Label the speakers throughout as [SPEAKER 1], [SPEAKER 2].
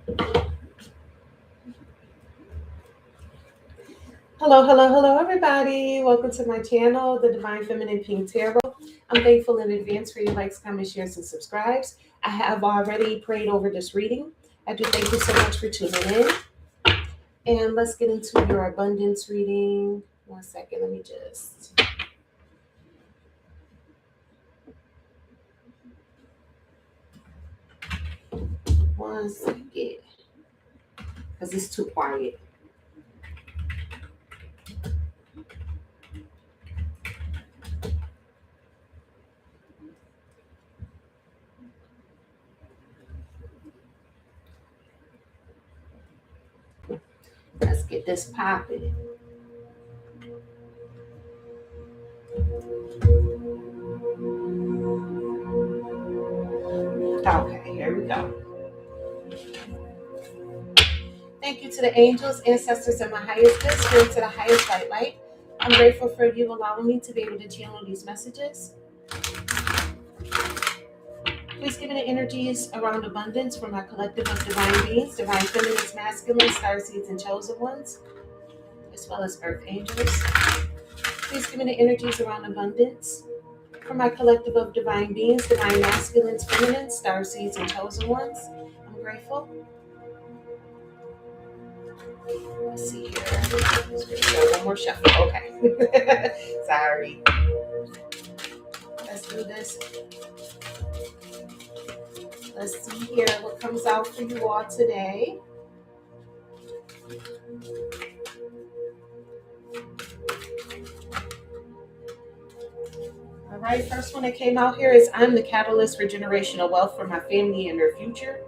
[SPEAKER 1] Hello, hello, hello, everybody. Welcome to my channel, The Divine Feminine Pink Tarot. I'm thankful in advance for your likes, comments, shares, and subscribes. I have already prayed over this reading. I do thank you so much for tuning in. And let's get into your abundance reading. One second, let me just. One second, because it's too quiet. Let's get this popping. Okay, here we go. Thank you to the angels, ancestors, and my highest good, spirit to the highest light. I'm grateful for you allowing me to be able to channel these messages. Please give me the energies around abundance for my collective of divine beings, divine feminines, masculine, starseeds, and chosen ones, as well as earth angels. Please give me the energies around abundance for my collective of divine beings, divine masculines, feminines, starseeds, and chosen ones. I'm grateful. Let's see here. One more shuffle. Okay. Sorry. Let's do this. Let's see here what comes out for you all today. All right, first one that came out here is I'm the catalyst for generational wealth for my family and their future.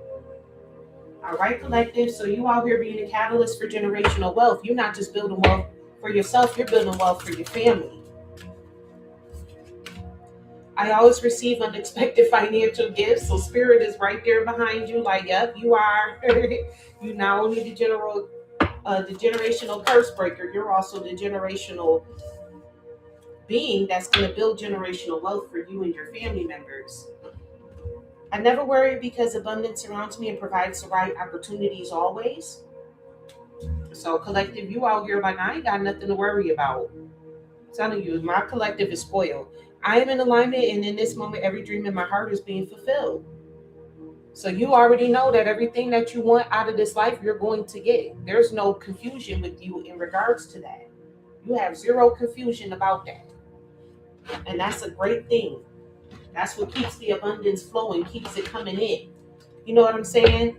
[SPEAKER 1] All right, collective. So you out here being a catalyst for generational wealth. You're not just building wealth for yourself, you're building wealth for your family. I always receive unexpected financial gifts. So spirit is right there behind you. Like, yep, you are. You not only the generational curse breaker, you're also the generational being that's going to build generational wealth for you and your family members. I never worry because abundance surrounds me and provides the right opportunities always. So collective, you out here like, I ain't got nothing to worry about. I'm telling you, my collective is spoiled. I am in alignment, and in this moment, every dream in my heart is being fulfilled. So you already know that everything that you want out of this life, you're going to get. There's no confusion with you in regards to that. You have zero confusion about that. And that's a great thing. That's what keeps the abundance flowing, keeps it coming in. You know what I'm saying?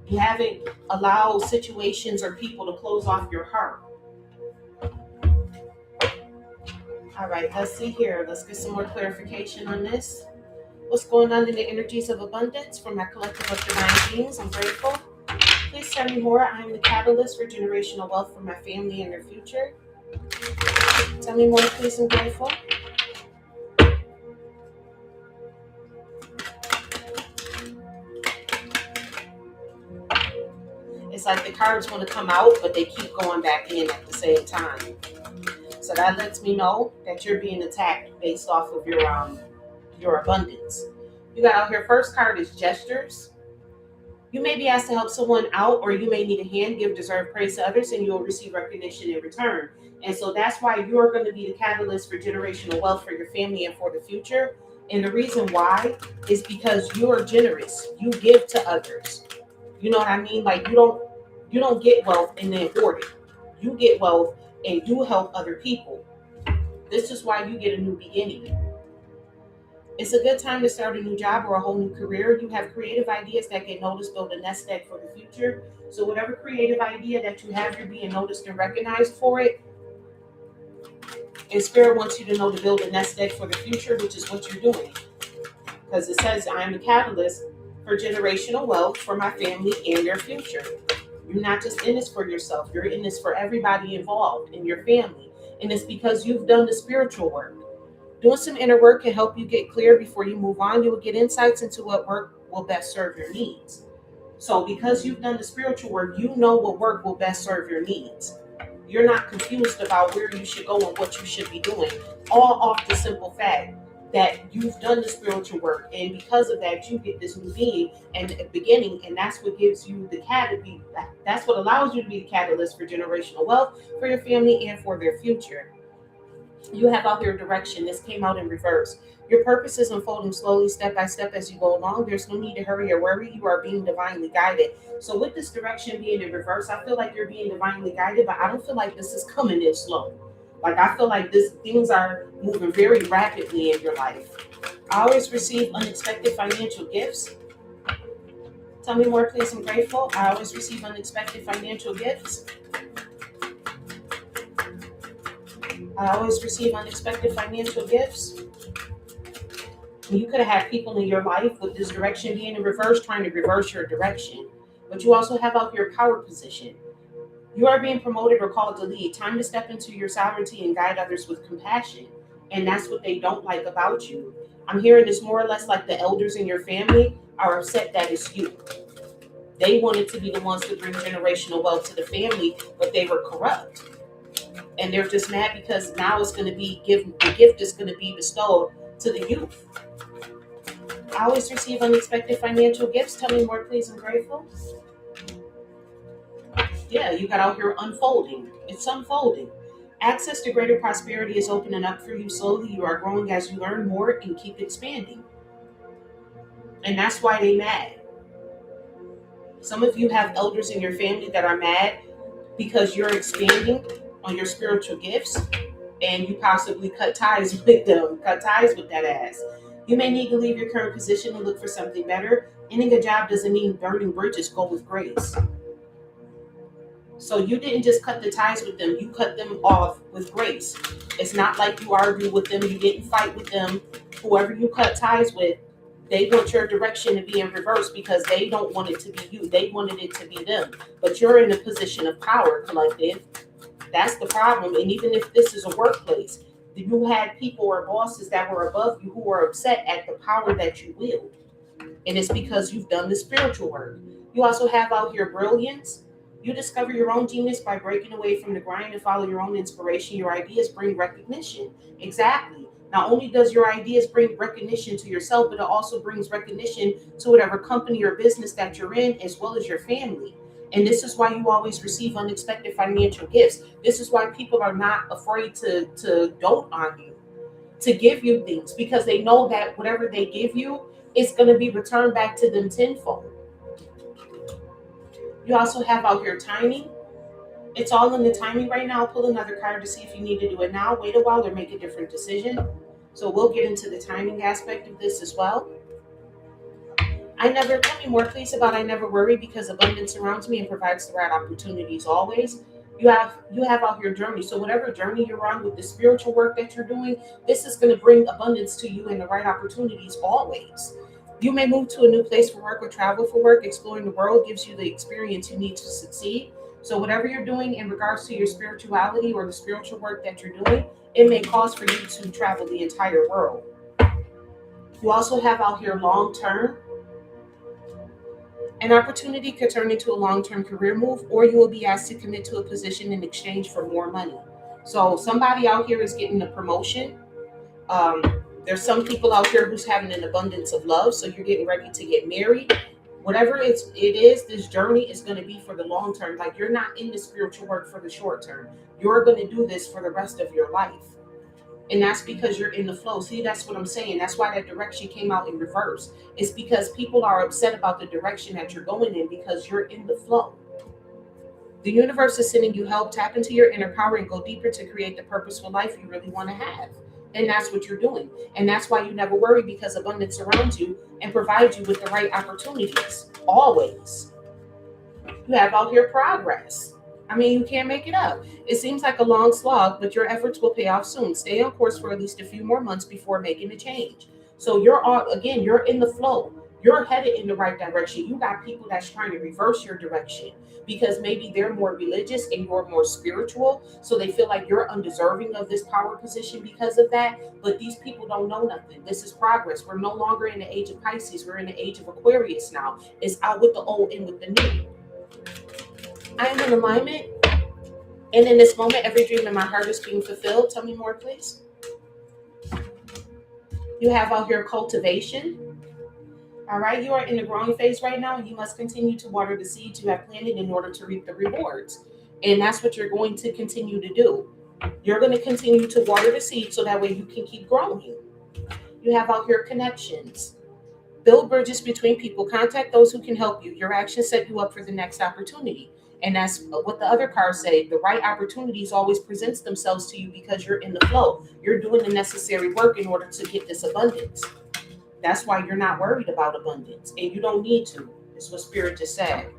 [SPEAKER 1] You haven't allowed situations or people to close off your heart. All right, let's see here. Let's get some more clarification on this. What's going on in the energies of abundance for my collective of divine beings? I'm grateful. Please tell me more. I am the catalyst for generational wealth for my family and their future. Tell me more, please. I'm grateful. It's like the cards want to come out, but they keep going back in at the same time. So that lets me know that you're being attacked based off of your abundance. You got out here, first card is gestures. You may be asked to help someone out, or you may need a hand, give deserved praise to others, and you will receive recognition in return. And so that's why you're going to be the catalyst for generational wealth for your family and for the future. And the reason why is because you're generous. You give to others. You know what I mean? Like you don't get wealth and then hoard it. You get wealth and you help other people. This is why you get a new beginning. It's a good time to start a new job or a whole new career. You have creative ideas that get noticed, build a nest egg for the future. So whatever creative idea that you have, you're being noticed and recognized for it. And Spirit wants you to know to build a nest egg for the future, which is what you're doing. Because it says, I am a catalyst for generational wealth for my family and their future. You're not just in this for yourself. You're in this for everybody involved in your family. And it's because you've done the spiritual work. Doing some inner work can help you get clear before you move on. You will get insights into what work will best serve your needs. So because you've done the spiritual work, you know what work will best serve your needs. You're not confused about where you should go and what you should be doing. All off the simple fact that you've done the spiritual work, and because of that you get this new being and beginning, and that's what gives you the catalyst. That's what allows you to be the catalyst for generational wealth for your family and for their future. You have out here direction. This came out in reverse. Your purpose is unfolding slowly, step by step as you go along. There's no need to hurry or worry. You are being divinely guided. So with this direction being in reverse, I feel like you're being divinely guided, but I don't feel like this is coming in slow. Like I feel like this things are moving very rapidly in your life. I always receive unexpected financial gifts. Tell me more, please. I'm grateful. I always receive unexpected financial gifts. I always receive unexpected financial gifts. You could have had people in your life with this direction being in reverse, trying to reverse your direction. But you also have out your power position. You are being promoted or called to lead. Time to step into your sovereignty and guide others with compassion. And that's what they don't like about you. I'm hearing this more or less like the elders in your family are upset that it's you. They wanted to be the ones to bring generational wealth to the family, but they were corrupt. And they're just mad because now it's going to be given, the gift is going to be bestowed to the youth. I always receive unexpected financial gifts. Tell me more, please. I'm grateful. Yeah, you got out here unfolding. It's unfolding. Access to greater prosperity is opening up for you slowly. You are growing as you learn more and keep expanding. And that's why they mad. Some of you have elders in your family that are mad because you're expanding on your spiritual gifts, and you possibly cut ties with them, cut ties with that ass. You may need to leave your current position and look for something better. Ending a job doesn't mean burning bridges. Go with grace. So you didn't just cut the ties with them, you cut them off with grace. It's not like you argued with them, you didn't fight with them. Whoever you cut ties with, they want your direction to be in reverse because they don't want it to be you. They wanted it to be them. But you're in a position of power, collective. That's the problem. And even if this is a workplace, you had people or bosses that were above you who were upset at the power that you wield. And it's because you've done the spiritual work. You also have out here brilliance. You discover your own genius by breaking away from the grind and follow your own inspiration. Your ideas bring recognition. Exactly. Not only does your ideas bring recognition to yourself, but it also brings recognition to whatever company or business that you're in, as well as your family. And this is why you always receive unexpected financial gifts. This is why people are not afraid to dote on you, to give you things, because they know that whatever they give you is going to be returned back to them tenfold. You also have out here timing. It's all in the timing right now. I'll pull another card to see if you need to do it now, wait a while, or make a different decision. So we'll get into the timing aspect of this as well. Tell me more, please, about I never worry because abundance surrounds me and provides the right opportunities always. You have out your journey. So whatever journey you're on with the spiritual work that you're doing, this is going to bring abundance to you and the right opportunities always. You may move to a new place for work or travel for work. Exploring the world gives you the experience you need to succeed. So whatever you're doing in regards to your spirituality or the spiritual work that you're doing, it may cause for you to travel the entire world. You also have out here long term. An opportunity could turn into a long-term career move, or you will be asked to commit to a position in exchange for more money. So somebody out here is getting a promotion. There's some people out here who's having an abundance of love, so you're getting ready to get married. Whatever it is, this journey is going to be for the long term. Like you're not in the spiritual work for the short term. You're going to do this for the rest of your life. And that's because you're in the flow. See, that's what I'm saying. That's why that direction came out in reverse. It's because people are upset about the direction that you're going in because you're in the flow. The universe is sending you help. Tap into your inner power and go deeper to create the purposeful life you really want to have. And that's what you're doing. And that's why you never worry because abundance surrounds you and provides you with the right opportunities. Always. You have out here progress. I mean, you can't make it up. It seems like a long slog, but your efforts will pay off soon. Stay on course for at least a few more months before making a change. So you're in the flow. You're headed in the right direction. You got people that's trying to reverse your direction because maybe they're more religious and you're more spiritual. So they feel like you're undeserving of this power position because of that. But these people don't know nothing. This is progress. We're no longer in the age of Pisces. We're in the age of Aquarius now. It's out with the old and with the new. I am in alignment, and in this moment, every dream in my heart is being fulfilled. Tell me more, please. You have out here cultivation. All right, you are in the growing phase right now. You must continue to water the seeds you have planted in order to reap the rewards. And that's what you're going to continue to do. You're going to continue to water the seeds so that way you can keep growing. You have out here connections. Build bridges between people. Contact those who can help you. Your actions set you up for the next opportunity. And that's what the other cards say. The right opportunities always presents themselves to you because you're in the flow. You're doing the necessary work in order to get this abundance. That's why you're not worried about abundance. And you don't need to. It's what Spirit just said.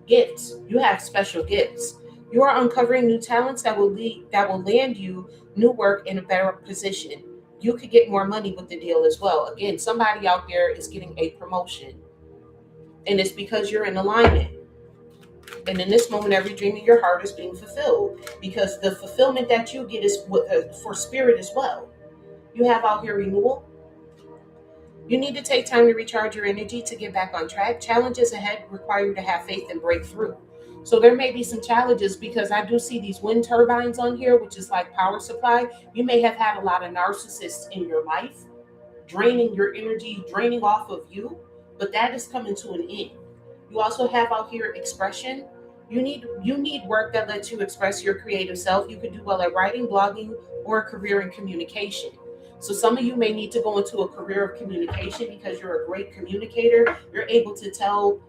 [SPEAKER 1] Gifts. You have special gifts. You are uncovering new talents that will land you new work in a better position. You could get more money with the deal as well. Again, somebody out there is getting a promotion. And it's because you're in alignment. And in this moment, every dream in your heart is being fulfilled. Because the fulfillment that you get is for Spirit as well. You have out here renewal. You need to take time to recharge your energy to get back on track. Challenges ahead require you to have faith and break through. So there may be some challenges because I do see these wind turbines on here, which is like power supply. You may have had a lot of narcissists in your life, draining your energy, draining off of you, but that is coming to an end. You also have out here expression. You need work that lets you express your creative self. You could do well at writing, blogging, or a career in communication. So some of you may need to go into a career of communication because you're a great communicator. You're able to tell,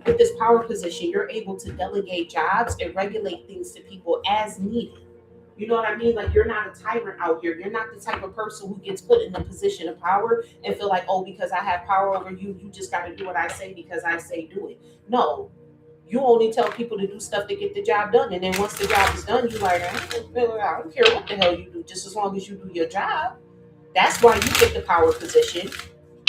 [SPEAKER 1] with this power position, you're able to delegate jobs and regulate things to people as needed. You know what I mean? Like, you're not a tyrant out here. You're not the type of person who gets put in a position of power and feel like, oh, because I have power over you, you just got to do what I say because I say do it. No, you only tell people to do stuff to get the job done. And then once the job is done, you're like, I don't care what the hell you do, just as long as you do your job. That's why you get the power position.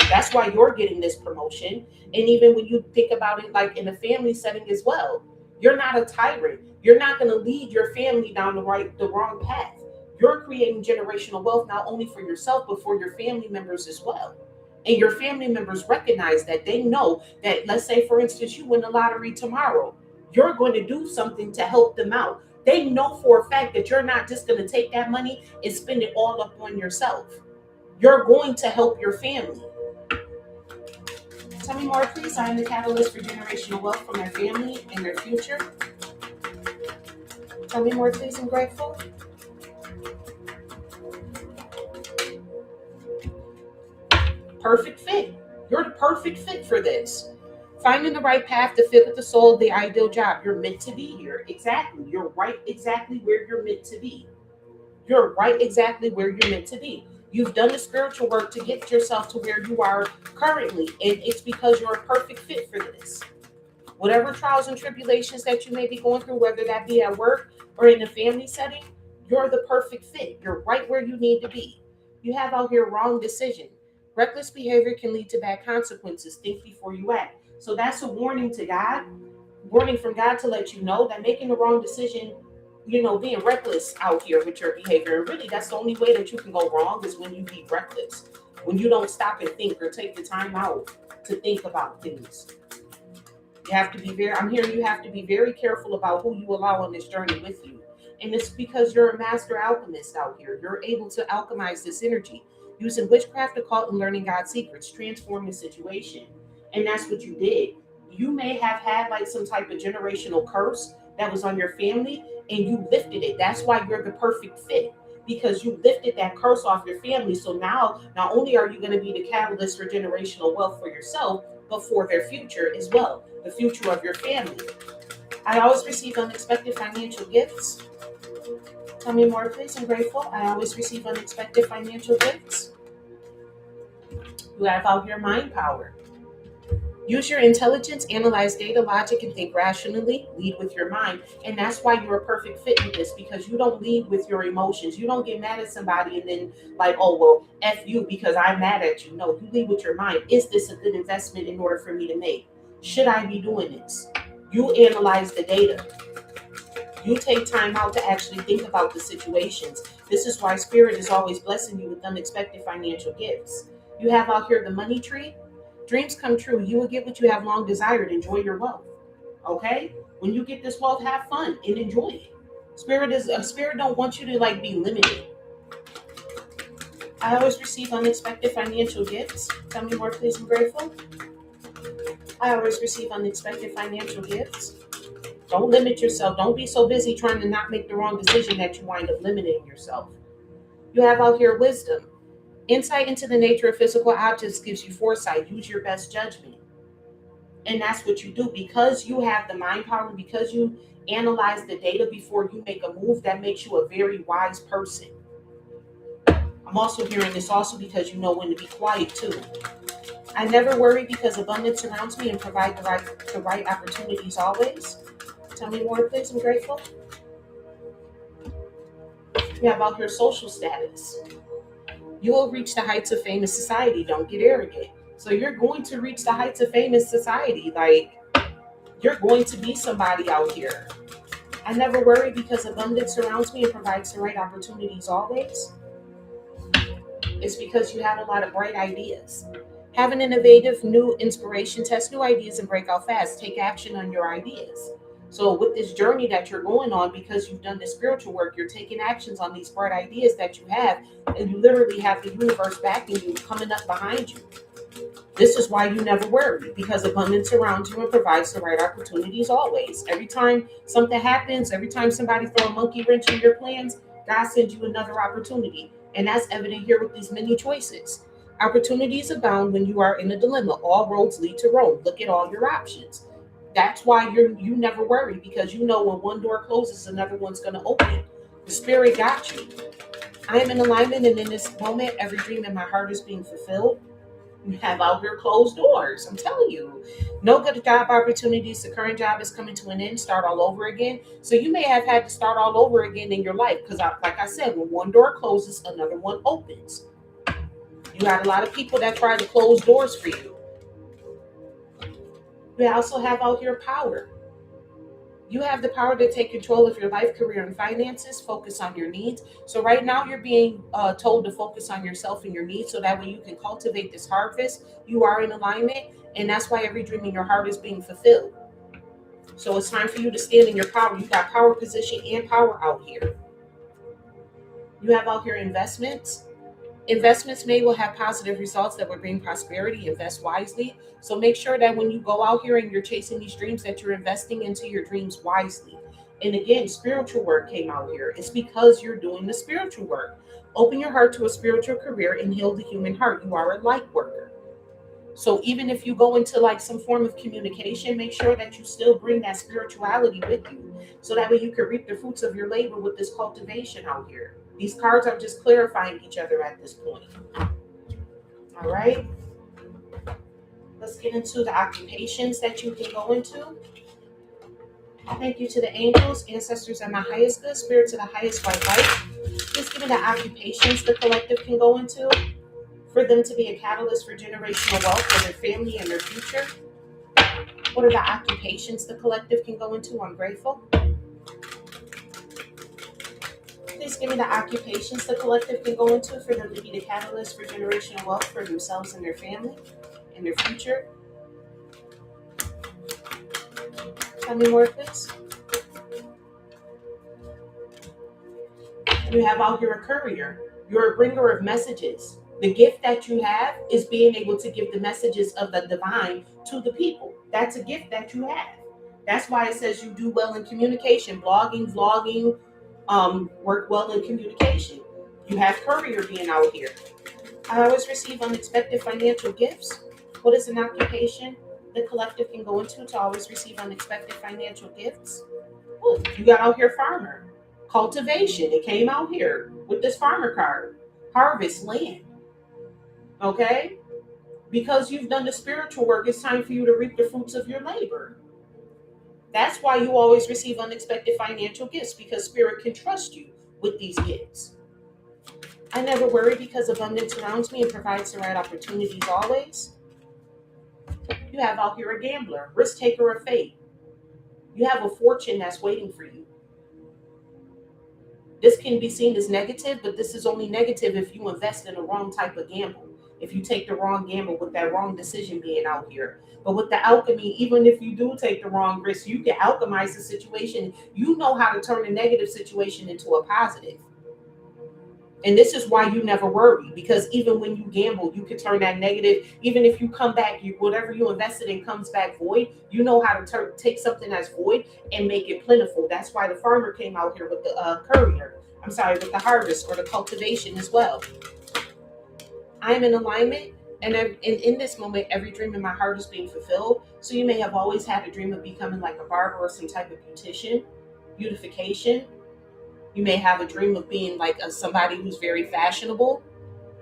[SPEAKER 1] That's why you're getting this promotion. And even when you think about it, like in a family setting as well, you're not a tyrant. You're not going to lead your family down the wrong path. You're creating generational wealth, not only for yourself, but for your family members as well. And your family members recognize that. They know that, let's say, for instance, you win the lottery tomorrow. You're going to do something to help them out. They know for a fact that you're not just going to take that money and spend it all up on yourself. You're going to help your family. Tell me more, please. I am the catalyst for generational wealth from their family and their future. Tell me more, please. I'm grateful. Perfect fit. You're the perfect fit for this. Finding the right path to fit with the soul of the ideal job. You're meant to be here. Exactly. You're right exactly where you're meant to be. You're right exactly where you're meant to be. You've done the spiritual work to get yourself to where you are currently, and it's because you're a perfect fit for this. Whatever trials and tribulations that you may be going through, whether that be at work or in a family setting, you're the perfect fit. You're right where you need to be. You have out here wrong decision. Reckless behavior can lead to bad consequences. Think before you act. So that's a warning to God, warning from God to let you know that making the wrong decision, being reckless out here with your behavior. And really, that's the only way that you can go wrong is when you be reckless, when you don't stop and think or take the time out to think about things. You have to be you have to be very careful about who you allow on this journey with you. And it's because you're a master alchemist out here. You're able to alchemize this energy using witchcraft, occult, and learning God's secrets, transform the situation. And that's what you did. You may have had like some type of generational curse that was on your family, and you lifted it. That's why you're the perfect fit, because you lifted that curse off your family. So now, not only are you going to be the catalyst for generational wealth for yourself, but for their future as well, the future of your family. I always receive unexpected financial gifts. Tell me more, please. I'm grateful. I always receive unexpected financial gifts. You have out your mind power. Use your intelligence, analyze data, logic, and think rationally. Lead with your mind. And that's why you're a perfect fit in this, because you don't lead with your emotions. You don't get mad at somebody and then like, oh, well, F you because I'm mad at you. No, you lead with your mind. Is this a good investment in order for me to make? Should I be doing this? You analyze the data. You take time out to actually think about the situations. This is why Spirit is always blessing you with unexpected financial gifts. You have out here the money tree. Dreams come true. You will get what you have long desired. Enjoy your wealth. Okay? When you get this wealth, have fun and enjoy it. Spirit don't want you to like be limited. I always receive unexpected financial gifts. Tell me more, please. I'm grateful. I always receive unexpected financial gifts. Don't limit yourself. Don't be so busy trying to not make the wrong decision that you wind up limiting yourself. You have out here wisdom. Insight into the nature of physical objects gives you foresight. Use your best judgment. And that's what you do because you have the mind power, because you analyze the data before you make a move. That makes you a very wise person. I'm also hearing this also because you know when to be quiet too. I never worry because abundance surrounds me and provide the right opportunities always. Tell me more, please. I'm grateful. We have out here social status. You will reach the heights of fame in society. Don't get arrogant. So you're going to reach the heights of fame in society. Like, you're going to be somebody out here. I never worry because abundance surrounds me and provides the right opportunities always. It's because you have a lot of bright ideas. Have an innovative new inspiration, test new ideas, and break out fast. Take action on your ideas. So, with this journey that you're going on, because you've done the spiritual work, you're taking actions on these bright ideas that you have, and you literally have the universe backing you, coming up behind you. This is why you never worry, because abundance surrounds you and provides the right opportunities always. Every time something happens, every time somebody throws a monkey wrench in your plans, God sends you another opportunity. And that's evident here with these many choices. Opportunities abound when you are in a dilemma. All roads lead to Rome. Look at all your options. That's why you never worry, because you know when one door closes, another one's going to open. The spirit got you. I am in alignment, and in this moment, every dream in my heart is being fulfilled. You have out here closed doors. I'm telling you, no good job opportunities. The current job is coming to an end. Start all over again. So you may have had to start all over again in your life because, like I said, when one door closes, another one opens. You got a lot of people that try to close doors for you. You also have out here power. You have the power to take control of your life, career, and finances. Focus on your needs. So right now you're being told to focus on yourself and your needs so that way you can cultivate this harvest. You are in alignment, and that's why every dream in your heart is being fulfilled. So it's time for you to stand in your power. You got power, position, and power out here. You have out here investments. Investments made will have positive results that will bring prosperity. Invest wisely. So make sure that when you go out here and you're chasing these dreams, that you're investing into your dreams wisely. And again, spiritual work came out here. It's because you're doing the spiritual work. Open your heart to a spiritual career and heal the human heart. You are a light worker. So even if you go into like some form of communication, make sure that you still bring that spirituality with you. So that way you can reap the fruits of your labor with this cultivation out here. These cards are just clarifying each other at this point. All right. Let's get into the occupations that you can go into. Thank you to the angels, ancestors, and my highest good, spirits of the highest white light. Please give me the occupations the collective can go into for them to be a catalyst for generational wealth for their family and their future. What are the occupations the collective can go into? I'm grateful. Please give me the occupations the collective can go into for them to be the catalyst for generational wealth for themselves and their family and their future. Tell me more, please. You have out here a courier. You're a bringer of messages. The gift that you have is being able to give the messages of the divine to the people. That's a gift that you have. That's why it says you do well in communication, blogging, vlogging, work well in communication. You have courier being out here. I always receive unexpected financial gifts. What is an occupation the collective can go into to always receive unexpected financial gifts? Oh, you got out here farmer. Cultivation. It came out here with this farmer card. Harvest land. Okay? Because you've done the spiritual work, it's time for you to reap the fruits of your labor. That's why you always receive unexpected financial gifts, because spirit can trust you with these gifts. I never worry because abundance surrounds me and provides the right opportunities always. You have out here a gambler, risk taker of fate. You have a fortune that's waiting for you. This can be seen as negative, but this is only negative if you invest in the wrong type of gamble. If you take the wrong gamble with that wrong decision being out here. But with the alchemy, even if you do take the wrong risk, you can alchemize the situation. You know how to turn a negative situation into a positive. And this is why you never worry, because even when you gamble, you can turn that negative. Even if you come back, whatever you invested in comes back void. You know how to take something that's void and make it plentiful. That's why the farmer came out here with the courier. I'm sorry, with the harvest or the cultivation as well. I'm in alignment, and in this moment, every dream in my heart is being fulfilled. So you may have always had a dream of becoming like a barber or some type of beautification. You may have a dream of being like somebody who's very fashionable.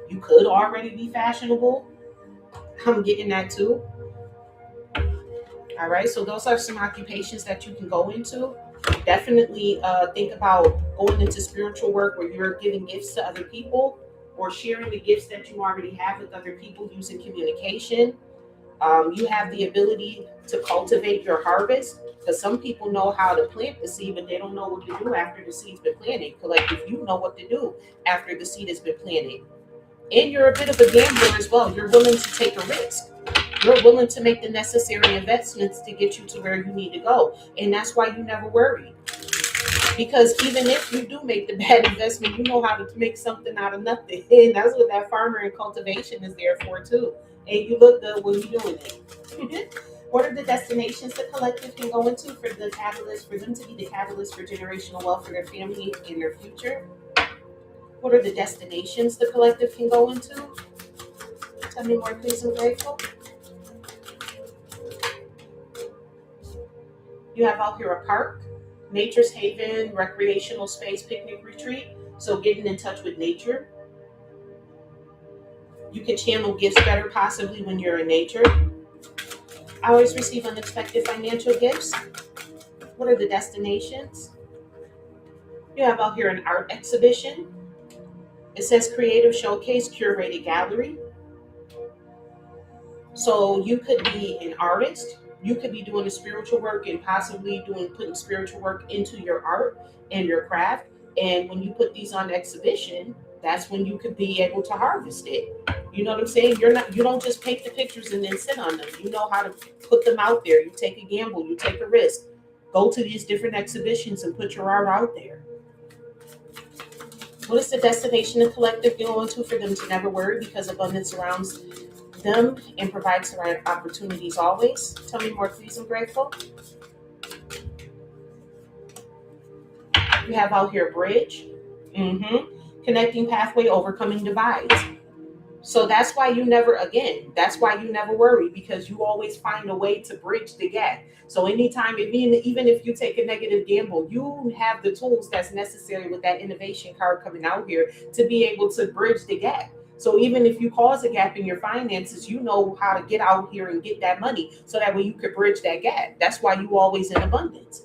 [SPEAKER 1] You could already be fashionable. I'm getting that too. All right, so those are some occupations that you can go into. Definitely think about going into spiritual work where you're giving gifts to other people or sharing the gifts that you already have with other people using communication. You have the ability to cultivate your harvest, because some people know how to plant the seed, but they don't know what to do after the seed's been planted. Like if you know what to do after the seed has been planted. And you're a bit of a gambler as well. You're willing to take a risk. You're willing to make the necessary investments to get you to where you need to go. And that's why you never worry. Because even if you do make the bad investment, you know how to make something out of nothing. And that's what that farmer and cultivation is there for too. And you look good when you're doing it. What are the destinations the collective can go into for the catalyst, for them to be the catalyst for generational wealth for their family in their future? What are the destinations the collective can go into? Tell me more, please. I'm grateful. You have out here a park, nature's haven, recreational space, picnic retreat. So getting in touch with nature. You can channel gifts better possibly when you're in nature. I always receive unexpected financial gifts. What are the destinations? You have out here an art exhibition. It says creative showcase, curated gallery. So you could be an artist. You could be doing the spiritual work and possibly putting spiritual work into your art and your craft. And when you put these on exhibition, that's when you could be able to harvest it. You know what I'm saying? You don't just paint the pictures and then sit on them. You know how to put them out there. You take a gamble, you take a risk. Go to these different exhibitions and put your art out there. What is the destination the collective going to for them to never worry, because abundance surrounds them and provides the right opportunities always? Tell me more, please. I'm grateful. You have out here bridge. Connecting pathway, overcoming divides. So that's why you never worry, because you always find a way to bridge the gap. So anytime, even if you take a negative gamble, you have the tools that's necessary with that innovation card coming out here to be able to bridge the gap. So even if you cause a gap in your finances, you know how to get out here and get that money so that way you could bridge that gap. That's why you always in abundance.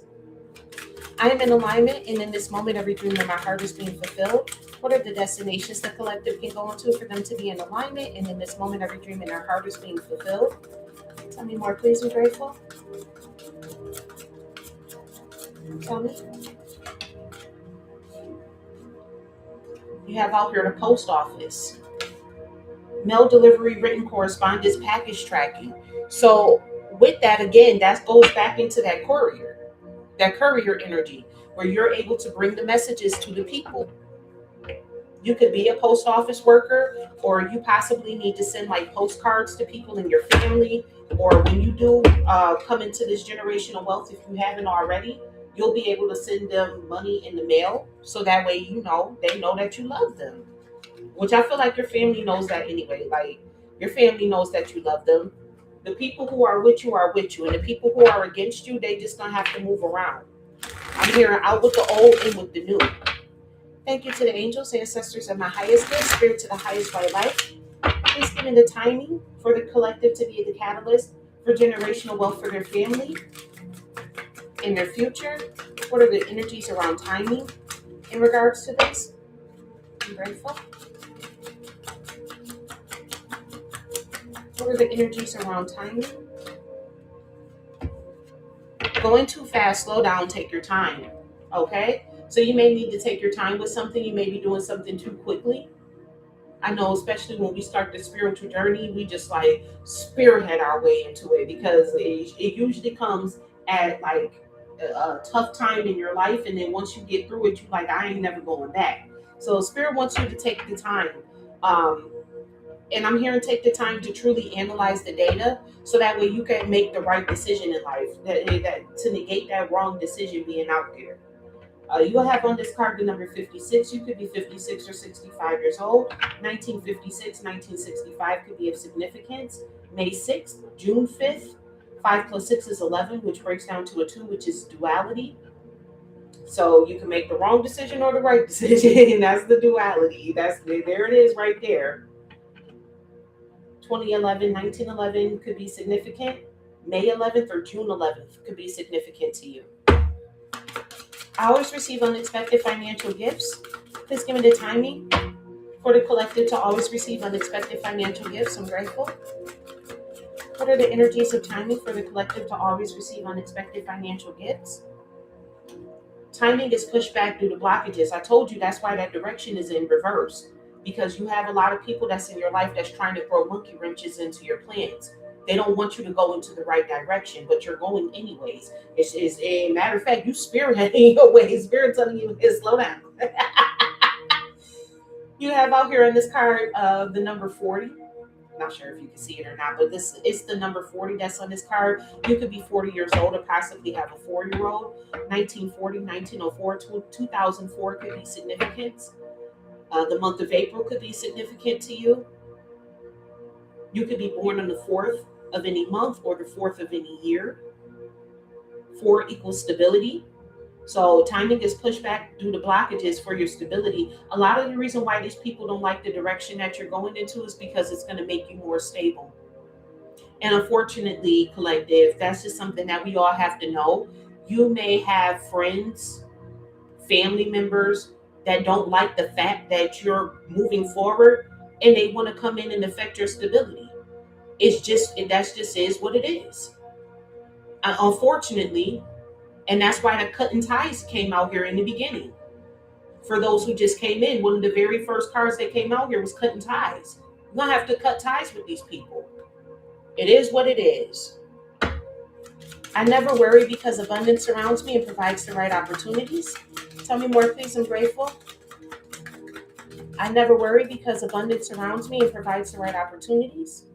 [SPEAKER 1] I am in alignment, and in this moment, every dream in my heart is being fulfilled. What are the destinations the collective can go into for them to be in alignment? And in this moment, every dream in our heart is being fulfilled. Tell me more, please. I'm grateful. Tell me. You have out here the post office. Mail delivery, written correspondence, package tracking. So with that, again, that goes back into that courier energy, where you're able to bring the messages to the people. You could be a post office worker, or you possibly need to send like postcards to people in your family. Or when you do come into this generational wealth, if you haven't already, you'll be able to send them money in the mail. So that way, they know that you love them. Which I feel like your family knows that anyway. Like your family knows that you love them. The people who are with you, and the people who are against you, they just don't have to move around. I'm hearing out with the old and with the new. Thank you to the angels, ancestors, and my highest good, spirit to the highest white light. Please give me the timing for the collective to be the catalyst for generational wealth for their family in their future. What are the energies around timing in regards to this? I'm grateful. What are the energies around timing? Going too fast, slow down, take your time. Okay? So you may need to take your time with something. You may be doing something too quickly. I know, especially when we start the spiritual journey, we just like spearhead our way into it, because it usually comes at like a tough time in your life. And then once you get through it, you're like, I ain't never going back. So Spirit wants you to take the time. Um, and I'm here to take the time to truly analyze the data so that way you can make the right decision in life, to negate that wrong decision being out there. You will have on this card the number 56. You could be 56 or 65 years old. 1956, 1965 could be of significance. May 6th, June 5th. 5 plus 6 is 11, which breaks down to a 2, which is duality. So you can make the wrong decision or the right decision. That's the duality. There it is right there. 2011, 1911 could be significant. May 11th or June 11th could be significant to you. I always receive unexpected financial gifts. Please give me the timing for the collective to always receive unexpected financial gifts. I'm grateful. What are the energies of timing for the collective to always receive unexpected financial gifts? Timing is pushed back due to blockages. I told you that's why that direction is in reverse, because you have a lot of people that's in your life that's trying to throw monkey wrenches into your plans. They don't want you to go into the right direction, but you're going anyways. It's a matter of fact, you spearheading your way. Spirit telling you, hey, slow down. You have out here on this card the number 40. Not sure if you can see it or not, but this is the number 40 that's on this card. You could be 40 years old or possibly have a 4-year-old. 1940, 1904, 2004 could be significant. The month of April could be significant to you. You could be born on the 4th of any month or the 4th of any year. 4 equals stability. So timing is pushed back due to blockages for your stability. A lot of the reason why these people don't like the direction that you're going into is because it's going to make you more stable. And unfortunately, collective, that's just something that we all have to know. You may have friends, family members that don't like the fact that you're moving forward and they want to come in and affect your stability. That's just is what it is. Unfortunately, and that's why the cutting ties came out here in the beginning. For those who just came in, one of the very first cards that came out here was cutting ties. You're going to have to cut ties with these people. It is what it is. I never worry because abundance surrounds me and provides the right opportunities. Tell me more, please. I'm grateful. I never worry because abundance surrounds me and provides the right opportunities.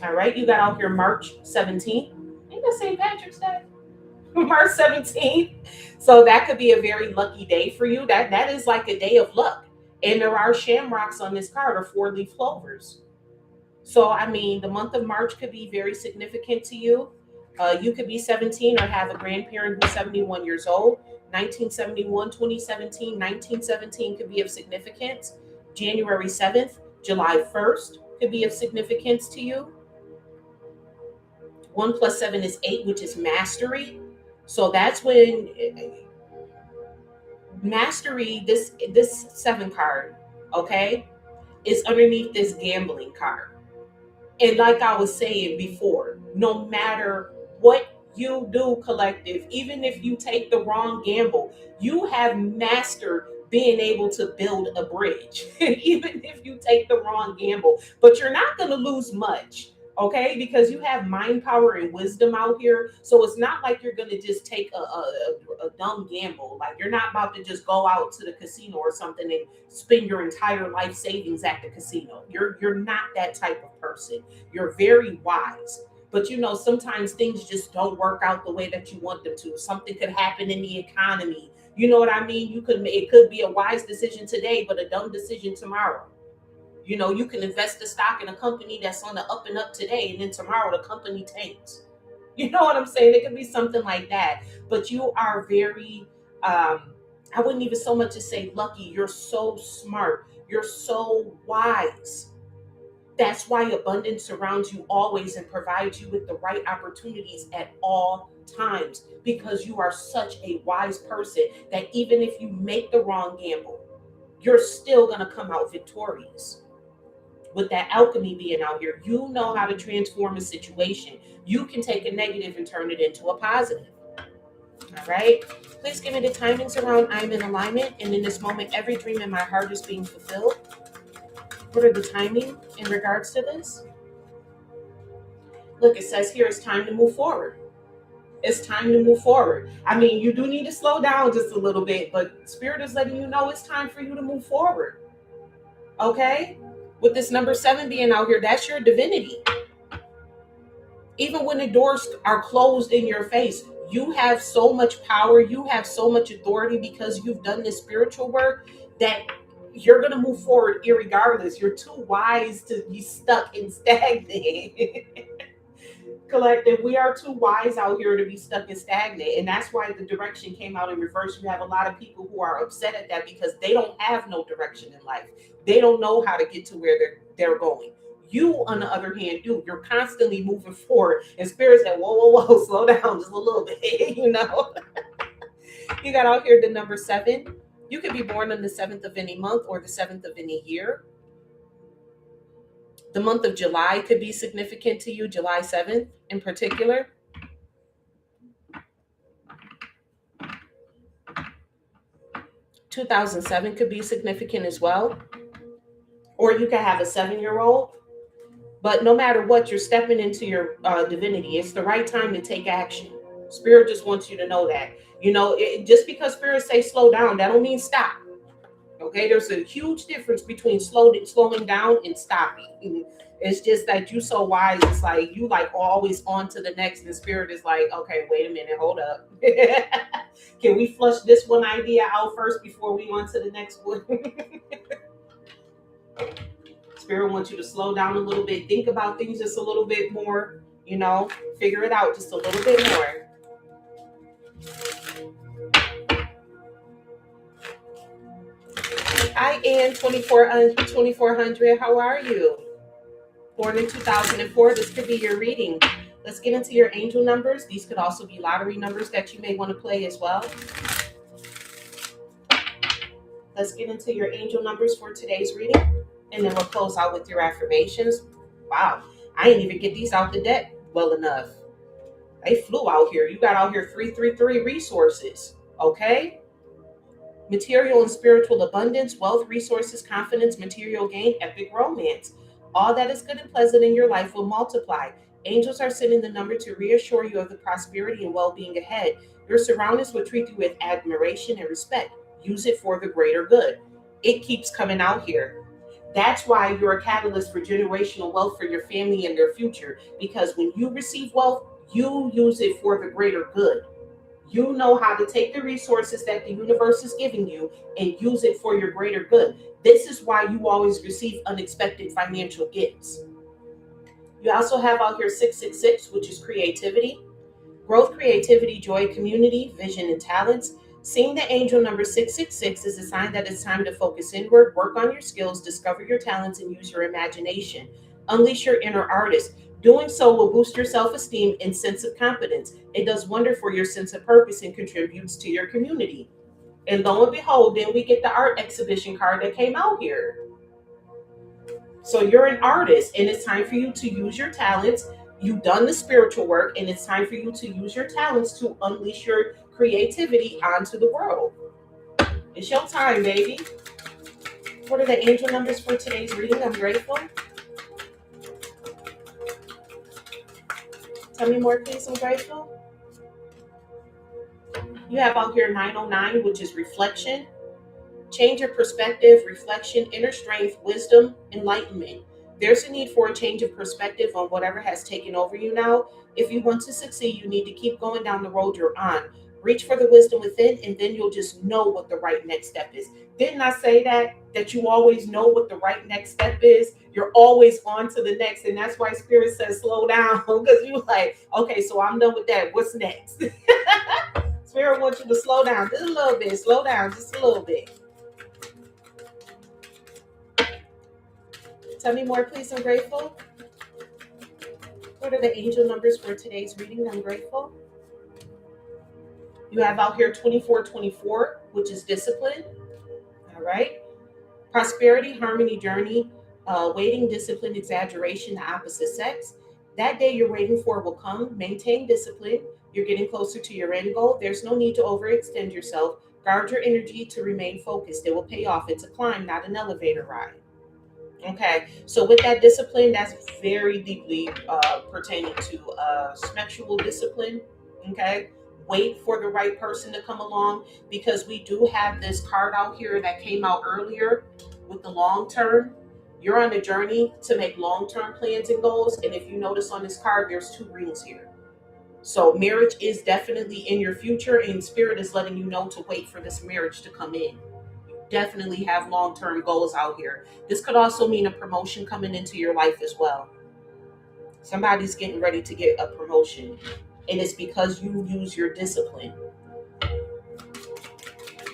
[SPEAKER 1] All right, you got out here March 17th. Ain't that St. Patrick's Day? March 17th. So that could be a very lucky day for you. That is like a day of luck. And there are shamrocks on this card or 4-leaf clovers. So, I mean, the month of March could be very significant to you. You could be 17 or have a grandparent who's 71 years old. 1971, 2017, 1917 could be of significance. January 7th, July 1st could be of significance to you. 1 plus 7 is 8, which is mastery. So that's when mastery, this 7 card, okay, is underneath this gambling card. And like I was saying before, no matter what you do, collective, even if you take the wrong gamble, you have mastered being able to build a bridge, even if you take the wrong gamble. But you're not going to lose much, okay? Because you have mind power and wisdom out here. So it's not like you're going to just take a dumb gamble. Like you're not about to just go out to the casino or something and spend your entire life savings at the casino. You're not that type of person. You're very wise. But you know, sometimes things just don't work out the way that you want them to. Something could happen in the economy. You know what I mean? It could be a wise decision today, but a dumb decision tomorrow. You know, you can invest the stock in a company that's on the up and up today, and then tomorrow the company tanks. You know what I'm saying? It could be something like that. But you are very, I wouldn't even so much as say lucky. You're so smart. You're so wise. That's why abundance surrounds you always and provides you with the right opportunities at all times, because you are such a wise person that even if you make the wrong gamble, you're still going to come out victorious. With that alchemy being out here, you know how to transform a situation. You can take a negative and turn it into a positive. All right. Please give me the timings around I'm in alignment. And in this moment, every dream in my heart is being fulfilled. What are the timing in regards to this? Look, it says here it's time to move forward. It's time to move forward. I mean, you do need to slow down just a little bit, but Spirit is letting you know it's time for you to move forward. Okay? With this number 7 being out here, that's your divinity. Even when the doors are closed in your face, you have so much power, you have so much authority because you've done this spiritual work that you're going to move forward irregardless. You're too wise to be stuck and stagnant. Collective, we are too wise out here to be stuck and stagnant. And that's why the direction came out in reverse. You have a lot of people who are upset at that because they don't have no direction in life. They don't know how to get to where they're going. You, on the other hand, do. You're constantly moving forward. And Spirit said, whoa, whoa, whoa, slow down just a little bit, you know? You got out here the number 7. You could be born on the 7th of any month or the 7th of any year. The month of July could be significant to you, July 7th in particular. (2007) could be significant as well. Or you could have a 7-year-old. But no matter what, you're stepping into your divinity. It's the right time to take action. Spirit just wants you to know that. You know, just because Spirit say slow down, that don't mean stop. Okay, there's a huge difference between slowing down and stopping. It's just that you so wise. It's like you like always on to the next. And Spirit is like, okay, wait a minute, hold up. Can we flush this one idea out first before we on to the next one? Spirit wants you to slow down a little bit. Think about things just a little bit more. You know, figure it out just a little bit more. I am 2400. How are you? Born in 2004. This could be your reading. Let's get into your angel numbers. These could also be lottery numbers that you may want to play as well. Let's get into your angel numbers for today's reading. And then we'll close out with your affirmations. Wow. I didn't even get these out the deck well enough. They flew out here. You got out here 333 resources. Okay? Material and spiritual abundance, wealth, resources, confidence, material gain, epic romance. All that is good and pleasant in your life will multiply. Angels are sending the number to reassure you of the prosperity and well-being ahead. Your surroundings will treat you with admiration and respect. Use it for the greater good. It keeps coming out here. That's why you're a catalyst for generational wealth for your family and their future. Because when you receive wealth, you use it for the greater good. You know how to take the resources that the universe is giving you and use it for your greater good. This is why you always receive unexpected financial gifts. You also have out here 666, which is creativity, growth, creativity, joy, community, vision, and talents. Seeing the angel number 666 is a sign that it's time to focus inward, work on your skills, discover your talents, and use your imagination. Unleash your inner artist. Doing so will boost your self-esteem and sense of confidence. It does wonder for your sense of purpose and contributes to your community. And lo and behold, then we get the art exhibition card that came out here. So you're an artist, and it's time for you to use your talents. You've done the spiritual work, and it's time for you to use your talents to unleash your creativity onto the world. It's your time, baby. What are the angel numbers for today's reading? I'm grateful. Tell me more, please. I'm grateful. You have out here 909, which is reflection. Change your perspective, reflection, inner strength, wisdom, enlightenment. There's a need for a change of perspective on whatever has taken over you now. If you want to succeed, you need to keep going down the road you're on. Reach for the wisdom within, and then you'll just know what the right next step is. Didn't I say that you always know what the right next step is? You're always on to the next, and that's why Spirit says slow down, because you're like, okay, so I'm done with that. What's next? Spirit wants you to slow down just a little bit. Slow down just a little bit. Tell me more, please. I'm grateful. What are the angel numbers for today's reading? I'm grateful. You have out here 2424, which is discipline. All right. Prosperity, harmony, journey, waiting, discipline, exaggeration, the opposite sex. That day you're waiting for will come. Maintain discipline. You're getting closer to your end goal. There's no need to overextend yourself. Guard your energy to remain focused. It will pay off. It's a climb, not an elevator ride. Okay, so with that discipline, that's very deeply pertaining to sexual discipline, Okay? Wait for the right person to come along, because we do have this card out here that came out earlier with the long term. You're on a journey to make long term plans and goals. And if you notice on this card, there's two rings here. So marriage is definitely in your future, and spirit is letting you know to wait for this marriage to come in. You definitely have long term goals out here. This could also mean a promotion coming into your life as well. Somebody's getting ready to get a promotion, and it's because you use your discipline.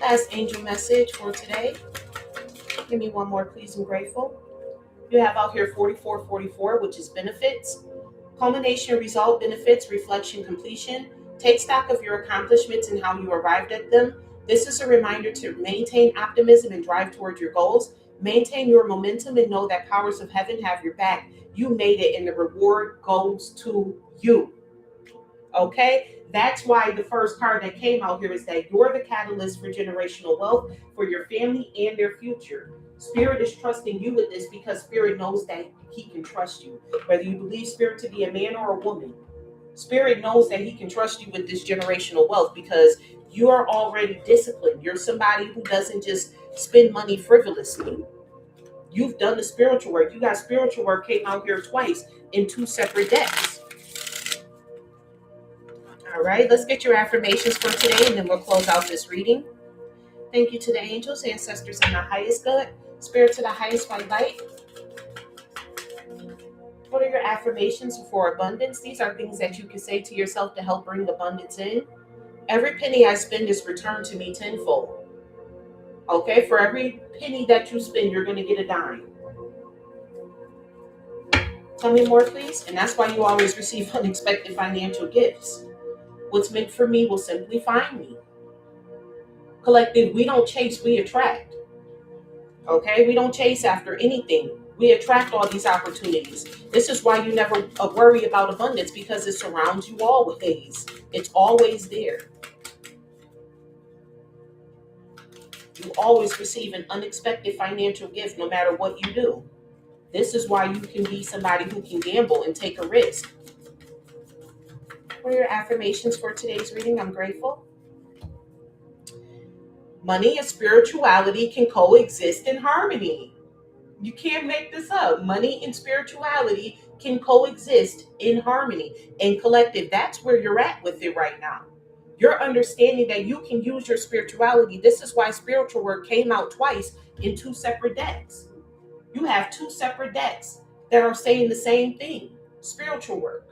[SPEAKER 1] Last angel message for today. Give me one more, please. I'm grateful. You have out here 4444, which is benefits. Culmination, result, benefits, reflection, completion. Take stock of your accomplishments and how you arrived at them. This is a reminder to maintain optimism and drive toward your goals. Maintain your momentum and know that powers of heaven have your back. You made it, and the reward goes to you. Okay? That's why the first card that came out here is that you're the catalyst for generational wealth for your family and their future. Spirit is trusting you with this because Spirit knows that he can trust you. Whether you believe Spirit to be a man or a woman, Spirit knows that he can trust you with this generational wealth because you are already disciplined. You're somebody who doesn't just spend money frivolously. You've done the spiritual work. You got spiritual work came out here twice in two separate decks. All right, let's get your affirmations for today, and then we'll close out this reading. Thank you to the angels, ancestors, and the highest good, Spirit to the highest white light. What are your affirmations for abundance? These are things that you can say to yourself to help bring abundance in. Every penny I spend is returned to me tenfold. Okay, for every penny that you spend, you're going to get a dime. Tell me more, please. And that's why you always receive unexpected financial gifts. What's meant for me will simply find me. Collective, we don't chase, we attract. Okay, we don't chase after anything. We attract all these opportunities. This is why you never worry about abundance, because it surrounds you always. It's always there. You always receive an unexpected financial gift no matter what you do. This is why you can be somebody who can gamble and take a risk. What are your affirmations for today's reading? I'm grateful. Money and spirituality can coexist in harmony. You can't make this up. Money and spirituality can coexist in harmony. And collective, that's where you're at with it right now. You're understanding that you can use your spirituality. This is why spiritual work came out twice in two separate decks. You have two separate decks that are saying the same thing. Spiritual work.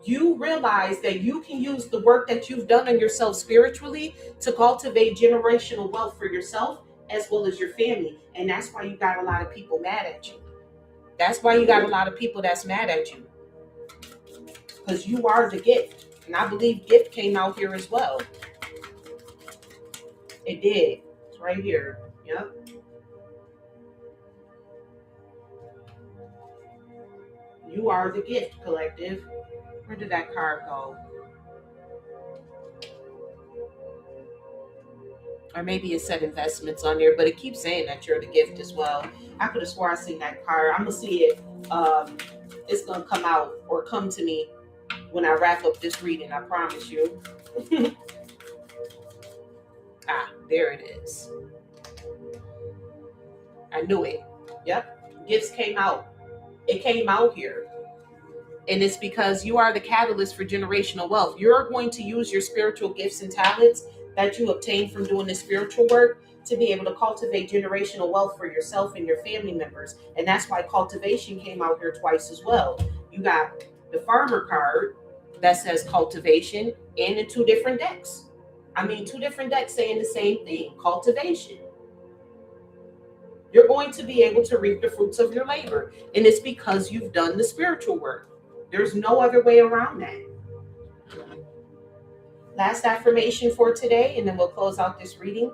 [SPEAKER 1] You realize that you can use the work that you've done on yourself spiritually to cultivate generational wealth for yourself as well as your family. And that's why you got a lot of people mad at you. That's why you got a lot of people that's mad at you. Because you are the gift. And I believe gift came out here as well. It did. It's right here. Yep. You are the gift, collective. Where did that card go? Or maybe it said investments on there, but it keeps saying that you're the gift as well. I could have swore I seen that card. I'm going to see it. It's going to come out or come to me when I wrap up this reading. I promise you. There it is. I knew it. Yep. Gifts came out. It came out here. And it's because you are the catalyst for generational wealth. You're going to use your spiritual gifts and talents that you obtain from doing this spiritual work to be able to cultivate generational wealth for yourself and your family members. And that's why cultivation came out here twice as well. You got the farmer card that says cultivation, and in two different decks. Two different decks saying the same thing, cultivation. You're going to be able to reap the fruits of your labor. And it's because you've done the spiritual work. There's no other way around that. Last affirmation for today, and then we'll close out this reading.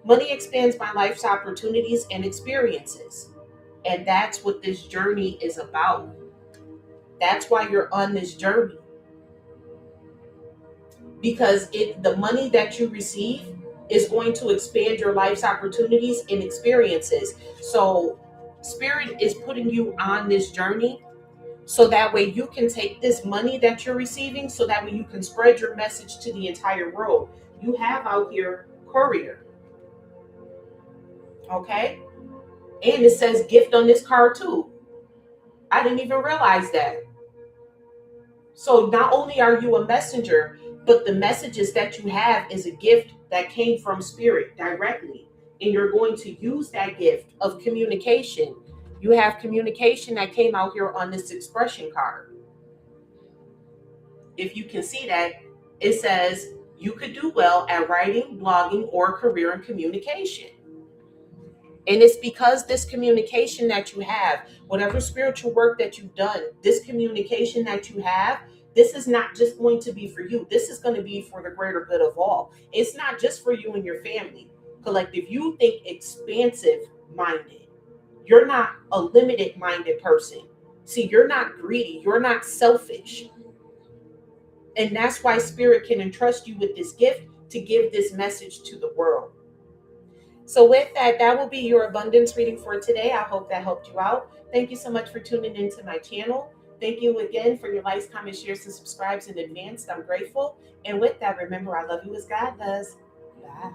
[SPEAKER 1] Money expands my life's opportunities and experiences. And that's what this journey is about. That's why you're on this journey. Because the money that you receive is going to expand your life's opportunities and experiences. So Spirit is putting you on this journey So that way you can take this money that you're receiving, so that way you can spread your message to the entire world. You have out here courier, okay? And it says gift on this card too. I didn't even realize that. So not only are you a messenger, but the messages that you have is a gift that came from spirit directly. And you're going to use that gift of communication. You have communication that came out here on this expression card. If you can see that, it says you could do well at writing, blogging, or career in communication. And it's because this communication that you have, whatever spiritual work that you've done, this communication that you have, this is not just going to be for you. This is going to be for the greater good of all. It's not just for you and your family. Collective, you think expansive minded. You're not a limited minded person. See, you're not greedy. You're not selfish. And that's why Spirit can entrust you with this gift to give this message to the world. So with that, that will be your abundance reading for today. I hope that helped you out. Thank you so much for tuning into my channel. Thank you again for your likes, comments, shares, and subscribes in advance. I'm grateful. And with that, remember, I love you as God does. Bye.